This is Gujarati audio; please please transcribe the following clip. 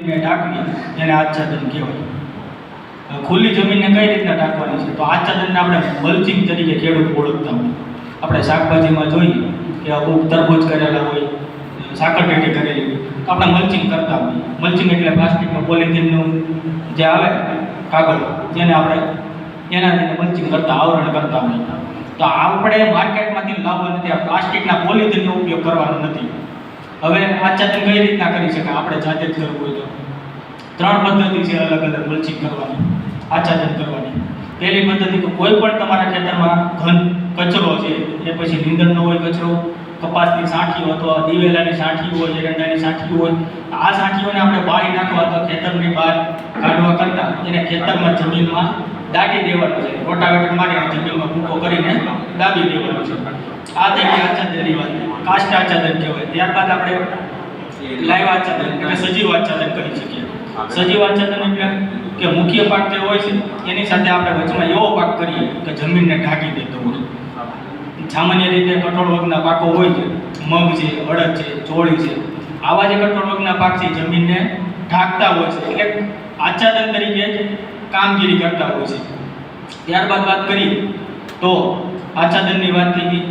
ને ઢાંકવી એને આચ્છાદન કહેવાય. ખુલ્લી જમીનને કઈ રીતના ઢાંકવાની છે તો આચ્છાદનને આપણે મલ્ચિંગ તરીકે ખેડૂત ઓળખતા હોય. આપણે શાકભાજીમાં જોઈએ કે અમુક તરબૂચ કરેલા હોય, સાકરટેટી કરેલી હોય તો આપણે મલ્ચિંગ કરતા હોઈએ. મલ્ચિંગ એટલે પ્લાસ્ટિકનું પોલિથીનનું જે આવે કાગળ જેને આપણે એનાથી મલ્ચિંગ કરતા આવરણ કરતા હોઈએ. તો આપણે માર્કેટમાંથી લાવવા નથી, આ પ્લાસ્ટિકના પોલિથીનનો ઉપયોગ કરવાનો નથી. હવે આચ્છાદન કઈ રીતના કરી શકાય આપણે જાતે જ કરવું હોય તો 3 પદ્ધતિ છે અલગ અલગ મલ્ચિંગ કરવાની, આચ્છાદન કરવાની. પહેલી પદ્ધતિ તો કોઈ પણ તમારા ખેતરમાં ઘન કચરો છે, એ પછી નીંદણનો હોય કચરો, કપાસની સાંઠીઓ અથવા દિવેલાની સાંઠીઓ હોય, એરંડાની સાંઠીઓ હોય, આ સાંઠીઓને આપણે બાળી નાખવા અથવા ખેતરની બહાર કાઢવા કરતાં એને ખેતરમાં જમીનમાં દાટી દેવાનું છે. રોટાવેટર મારીને જમીનમાં ભૂકો કરીને દાબી દેવાનું છે. આ થઈ ગઈ આચ્છાદનની વાત. કાષ્ટ આચ્છાદન કહેવાય. ત્યારબાદ આપણે લાઈવ આચ્છાદન એટલે સજીવ આચ્છાદન કરી શકીએ. સજીવ આચ્છાદન એટલે કે મુખ્ય પાક જે હોય છે એની સાથે આપણે વચમાં એવો પાક કરીએ કે જમીનને ઢાંકી દેતો હોય. સામાન્ય રીતે કઠોળ વર્ગના પાકો હોય છે, મગ છે, અડદ છે, ચોળી છે, આવા જે કઠોળ વર્ગના પાક છે જમીનને ઢાંકતા હોય છે એટલે આચ્છાદન તરીકે કામગીરી કરતા હોય છે. ત્યારબાદ વાત કરીએ તો આચ્છાદનની વાત થઈ ગઈ.